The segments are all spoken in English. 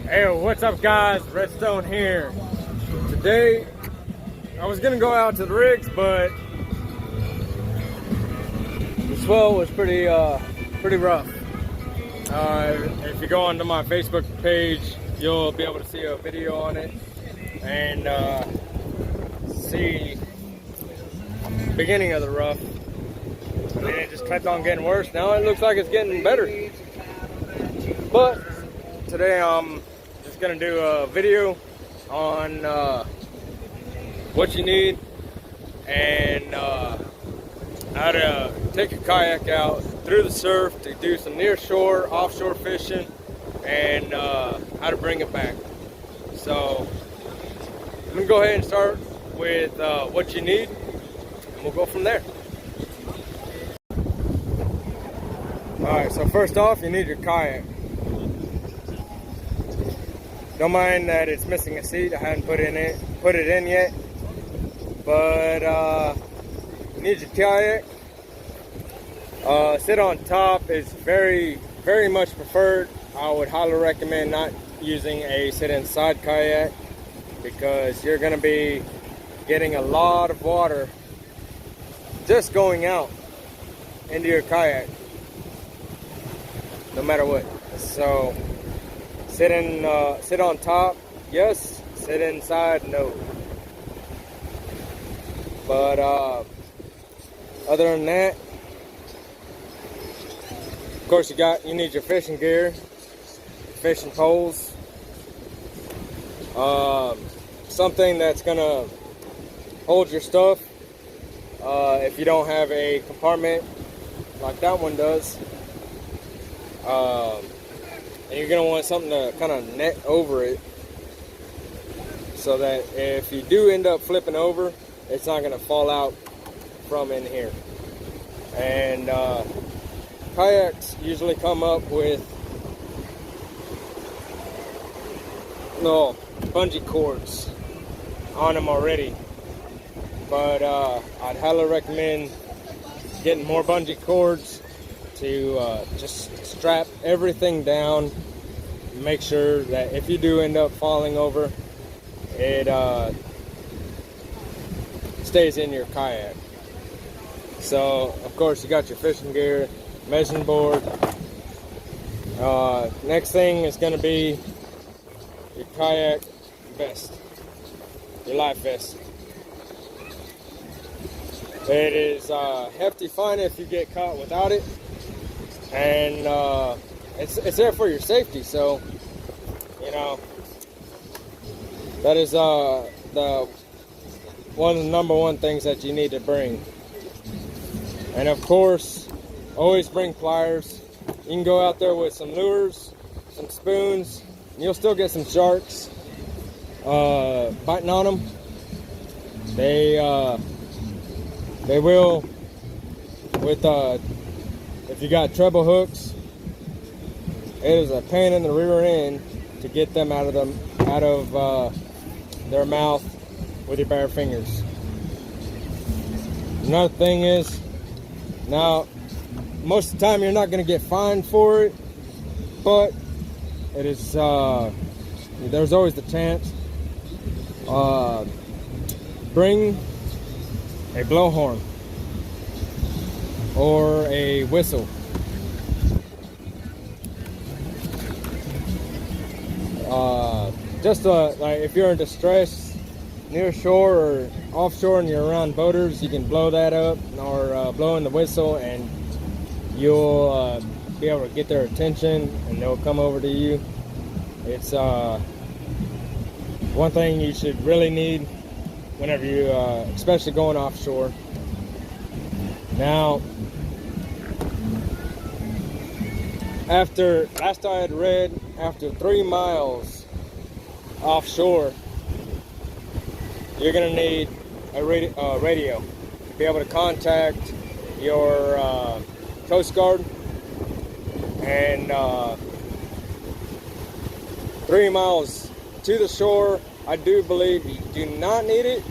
Hey, what's up guys? Redstone here. Today, I was gonna go out to the rigs, but the swell was pretty rough. If you go onto my Facebook page, you'll be able to see a video on it and see the beginning of the rough. And then it just kept on getting worse. Now it looks like it's getting better. But today I'm just gonna do a video on what you need and how to take a kayak out through the surf to do some nearshore, offshore fishing, and how to bring it back. So I'm gonna go ahead and start with what you need, and we'll go from there. Alright, so first off, you need your kayak. Don't mind that it's missing a seat. I haven't put it in yet. But you need your kayak. Sit on top is very much preferred. I would highly recommend not using a sit inside kayak because you're going to be getting a lot of water just going out into your kayak, no matter what. So sit on top, yes. Sit inside, no. But other than that, of course, you need your fishing gear, fishing poles, something that's gonna hold your stuff. If you don't have a compartment like that one does, and you're gonna want something to kind of net over it, so that if you do end up flipping over, it's not gonna fall out from in here. And kayaks usually come up with bungee cords on them already, but I'd highly recommend getting more bungee cords to just strap everything down. Make sure that if you do end up falling over, it stays in your kayak. So of course you got your fishing gear, measuring board. Next thing is going to be your kayak vest, your life vest. It is hefty fine if you get caught without it, and it's there for your safety. So you know that is the one of the number one things that you need to bring. And of course, always bring pliers. You can go out there with some lures, some spoons, and you'll still get some sharks biting on them. They will, with if you got treble hooks, it is a pain in the rear end to get them out of their mouth with your bare fingers. Another thing is, now most of the time you're not going to get fined for it, but it is there's always the chance. Bring a blowhorn or a whistle. Just like if you're in distress near shore or offshore and you're around boaters, you can blow that up or blow in the whistle, and you'll be able to get their attention and they'll come over to you. It's one thing you should really need whenever you especially going offshore. Now, last I had read, after 3 miles offshore, you're gonna need a radio to be able to contact your Coast Guard. And 3 miles to the shore, I do believe you do not need it,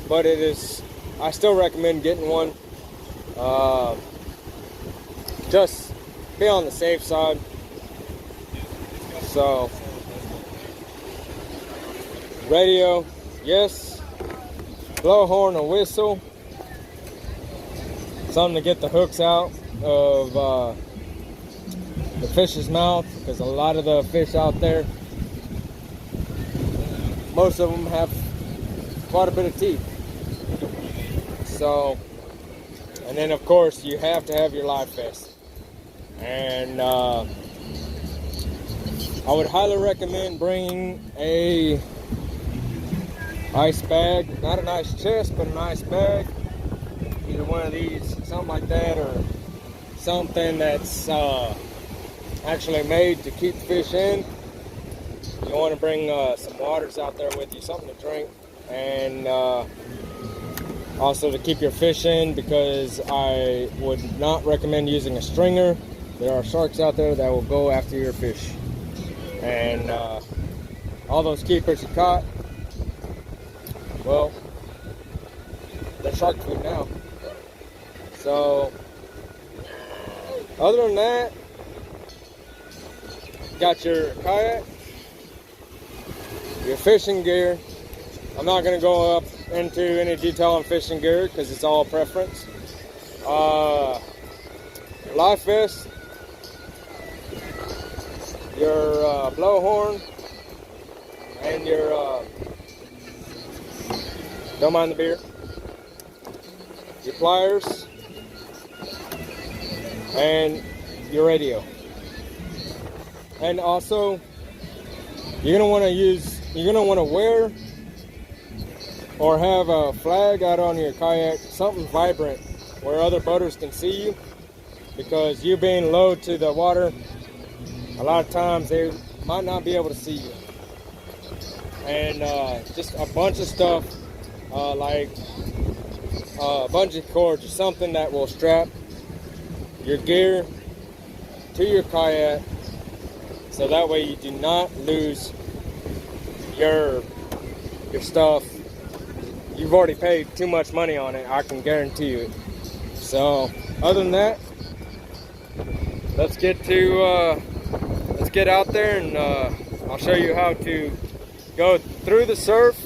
but I still recommend getting one. Just be on the safe side. So radio, yes, blowhorn or whistle, something to get the hooks out of the fish's mouth, because a lot of the fish out there, most of them have quite a bit of teeth. So, and then of course you have to have your live vest. And I would highly recommend bringing a ice bag, not an ice chest, but an ice bag. Either one of these, something like that, or something that's actually made to keep fish in. You want to bring some waters out there with you, something to drink, and also to keep your fish in, because I would not recommend using a stringer. There are sharks out there that will go after your fish, and all those keepers you caught, well, they're shark food now. So other than that, got your kayak, your fishing gear. I'm not going to go up into any detail on fishing gear because it's all preference. Your life vest, your blowhorn, and your don't mind the beer, your pliers, and your radio. And also, you're gonna want to wear or have a flag out on your kayak, something vibrant where other boaters can see you, because you being low to the water, a lot of times they might not be able to see you. And just a bunch of stuff like bungee cords or something that will strap your gear to your kayak, so that way you do not lose your stuff. You've already paid too much money on it, I can guarantee you it. So other than that, let's get out there, and I'll show you how to go through the surf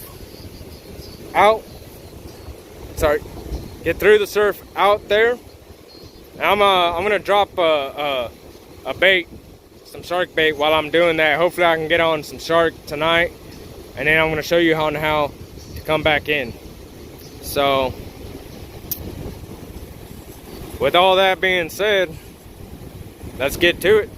get through the surf out there. I'm gonna drop a bait, some shark bait, while I'm doing that. Hopefully I can get on some shark tonight, and then I'm gonna show you how to come back in. So with all that being said, let's get to it.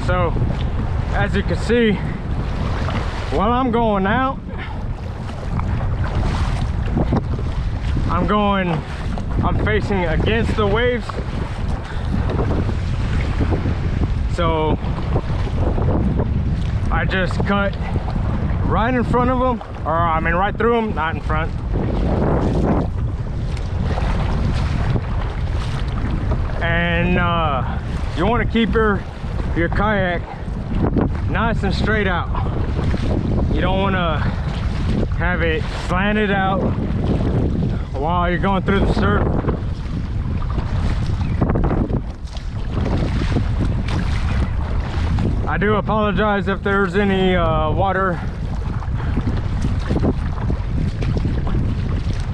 So as you can see, while I'm going out, I'm facing against the waves. So I just cut right in front of them, or I mean right through them, not in front. And you want to keep your kayak nice and straight out. You don't want to have it slanted out while you're going through the surf. I do apologize if there's any water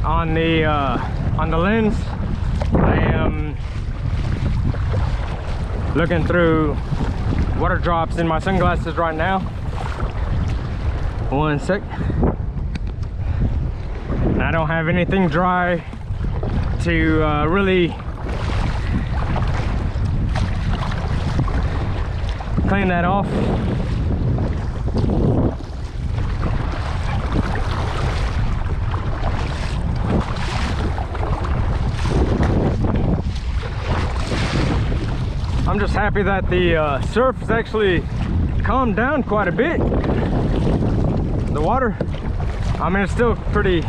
on the lens. I am looking through water drops in my sunglasses right now. One sec. And I don't have anything dry to really clean that off. I'm just happy that the surf has actually calmed down quite a bit. The water. I mean, it's still pretty, a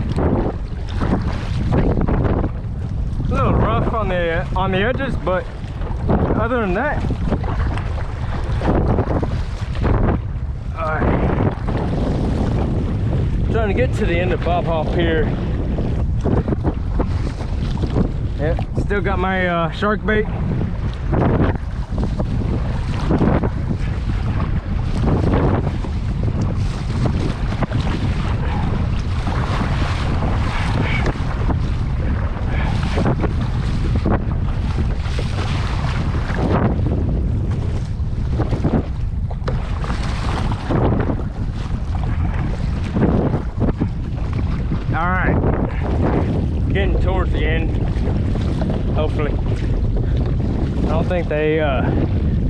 little rough on the edges, but other than that, alright. Trying to get to the end of Bob Hoff Pier. Yep, still got my shark bait. Getting towards the end, hopefully. I don't think they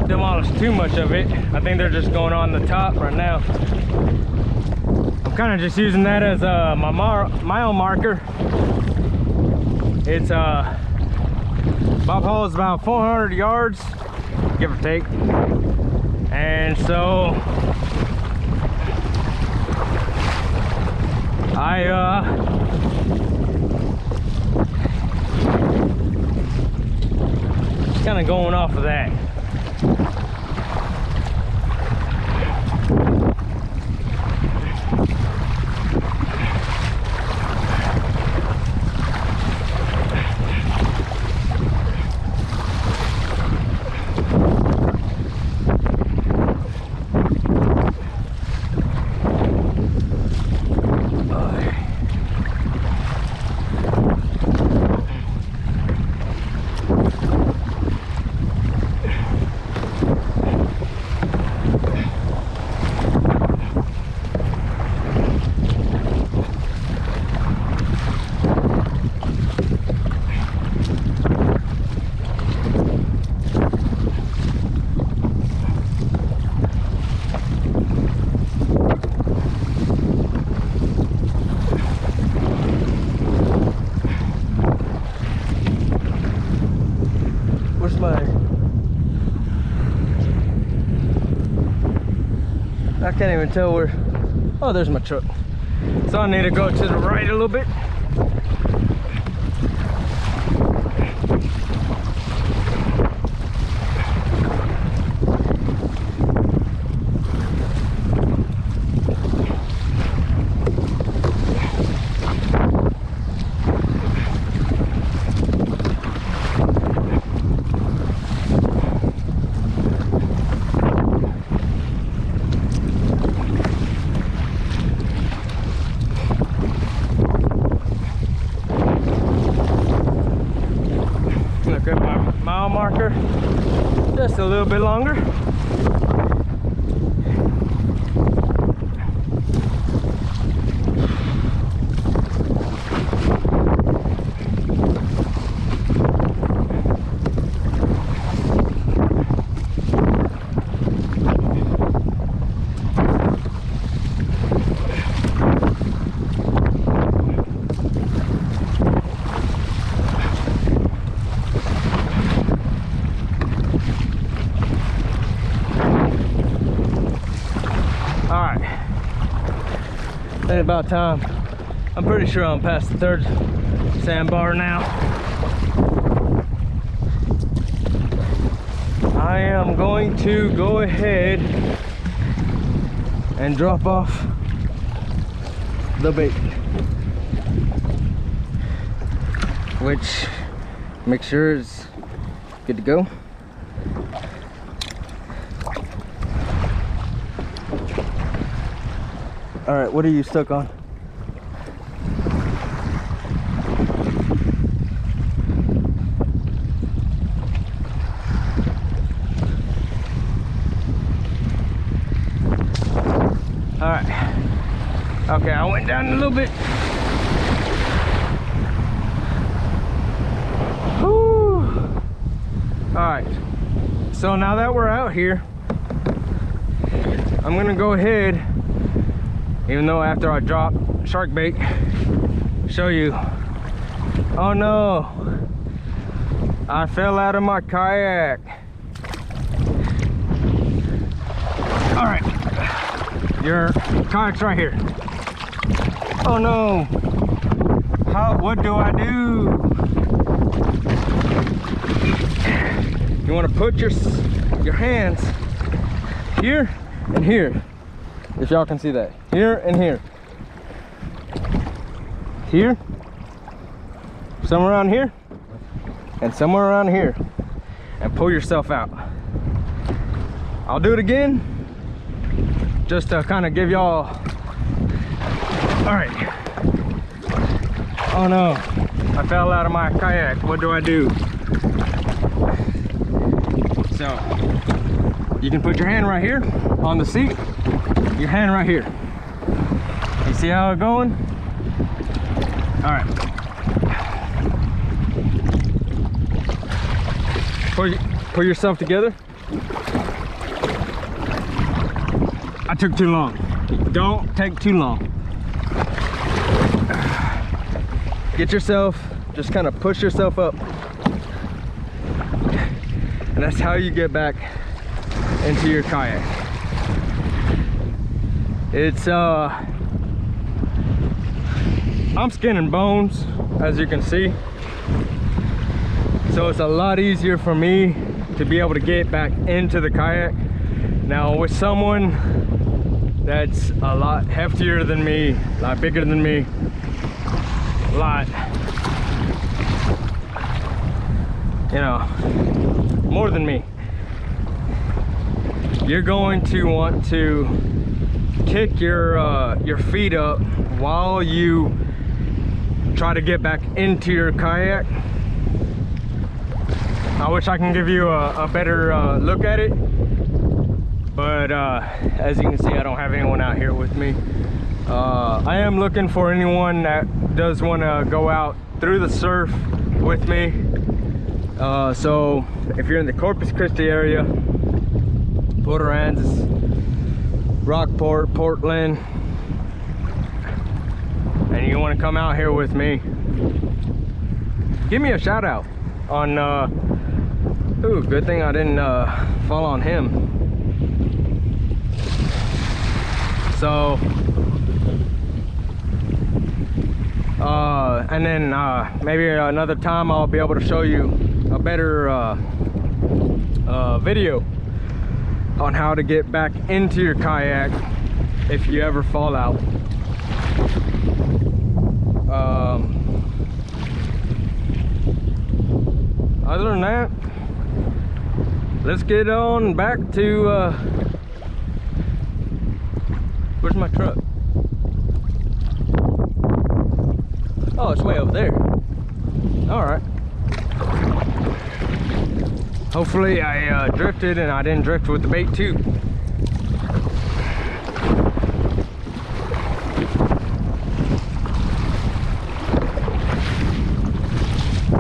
demolished too much of it. I think they're just going on the top right now. I'm kind of just using that as my mile marker. It's Bob Hole is about 400 yards, give or take. And so kind of going off of that. I can't even tell where. Oh, there's my truck. So I need to go to the right a little bit. Look at my mile marker, just a little bit longer. It's about time. I'm pretty sure I'm past the third sandbar now. I am going to go ahead and drop off the bait, which make sure it's good to go. All right, what are you stuck on? All right. Okay, I went down a little bit. Whew. All right. So now that we're out here, I'm gonna go ahead, even though after I drop shark bait, show you. Oh no, I fell out of my kayak. All right, your kayak's right here. Oh no. What do I do? You want to put your hands here and here. If y'all can see that. Here and here. Here. Somewhere around here. And somewhere around here. And pull yourself out. I'll do it again. Just to kind of give y'all. All right. Oh no, I fell out of my kayak. What do I do? So, you can put your hand right here on the seat. Your hand right here. You see how it's going? All right. Pull yourself together. I took too long. Don't take too long. Get yourself, just kind of push yourself up. And that's how you get back into your kayak. It's, I'm skin and bones, as you can see. So it's a lot easier for me to be able to get back into the kayak. Now with someone that's a lot heftier than me, a lot bigger than me, a lot, you know, more than me, you're going to want to kick your feet up while you try to get back into your kayak. I wish I can give you a better look at it, but as you can see, I don't have anyone out here with me. I am looking for anyone that does want to go out through the surf with me. So if you're in the Corpus Christi area, Port Aransas, Rockport, Portland, and you want to come out here with me, give me a shout out on ooh, good thing I didn't fall on him. So and then maybe another time I'll be able to show you a better video on how to get back into your kayak if you ever fall out. Other than that, let's get on back to where's my truck? Oh, it's way over there. All right. Hopefully I drifted and I didn't drift with the bait too.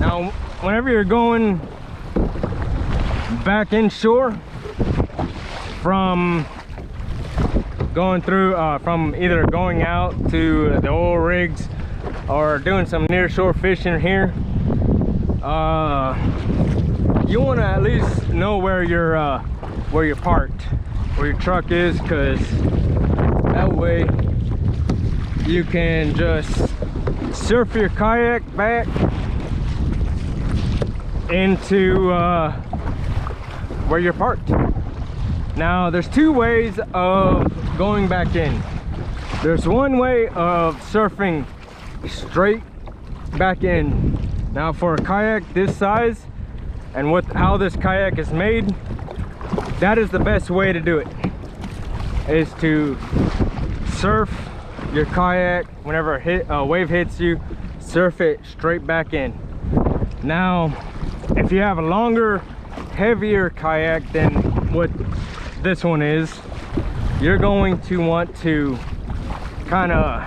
Now, whenever you're going back inshore from going through, from either going out to the oil rigs or doing some nearshore fishing here, you want to at least know where you're parked, where your truck is, because that way you can just surf your kayak back into where you're parked. Now there's two ways of going back in. There's one way of surfing straight back in. Now for a kayak this size and with how this kayak is made, that is the best way to do it, is to surf your kayak whenever a wave hits you, surf it straight back in. Now if you have a longer, heavier kayak than what this one is, you're going to want to kind of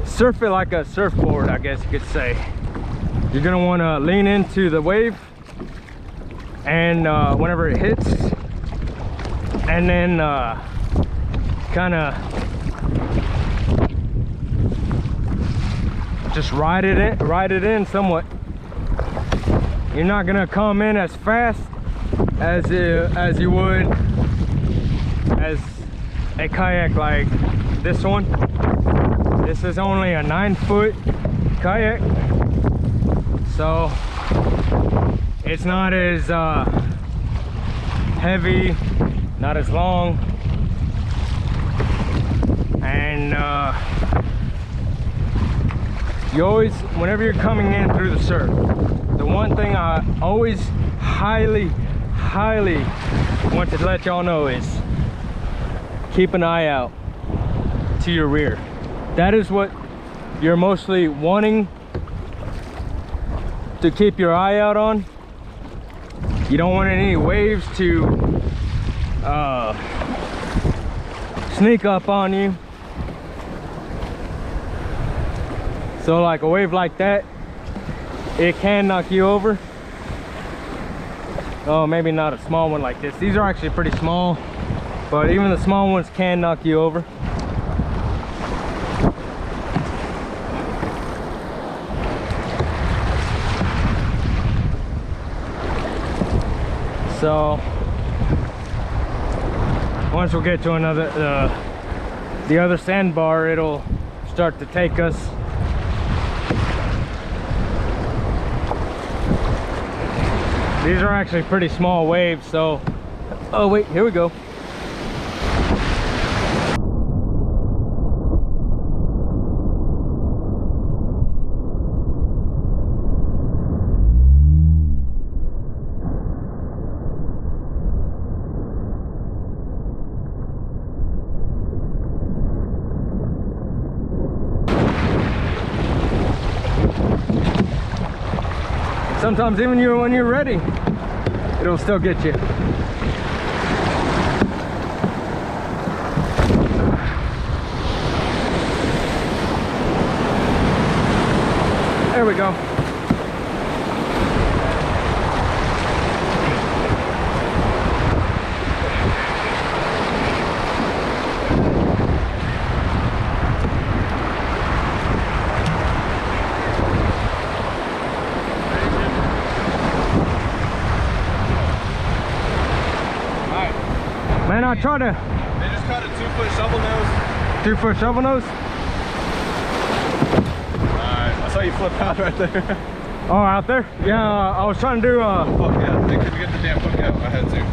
surf it like a surfboard, I guess you could say. You're gonna want to lean into the wave, and whenever it hits, and then kind of just ride it in somewhat. You're not gonna come in as fast as you would as a kayak like this one. This is only a 9-foot kayak, so it's not as heavy, not as long, and you always, whenever you're coming in through the surf, the one thing I always highly want to let y'all know is keep an eye out to your rear. That is what you're mostly wanting to keep your eye out on. You don't want any waves to sneak up on you. So like a wave like that, it can knock you over. Oh, maybe not a small one like this. These are actually pretty small, but even the small ones can knock you over. So once we get to another the other sandbar, it'll start to take us. These are actually pretty small waves, so oh wait, here we go. Sometimes even when you're ready, it'll still get you. There we go. Man, I try to... They just caught a 2-foot shovel nose. 2-foot shovel nose? Alright, I saw you flip out right there. Oh, out there? Yeah, I was trying to do... Fuck yeah, they couldn't get the damn hook out. I had to.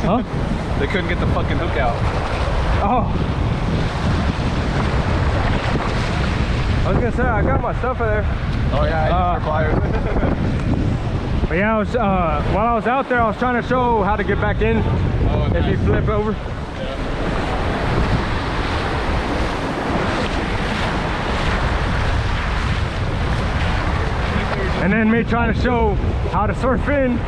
Huh? They couldn't get the fucking hook out. Oh. I was gonna say, I got my stuff in there. Oh yeah, I used pliers. But yeah, I was, while I was out there, I was trying to show how to get back in. Oh, if nice. you flip over. Yeah. And then me trying to show how to surf in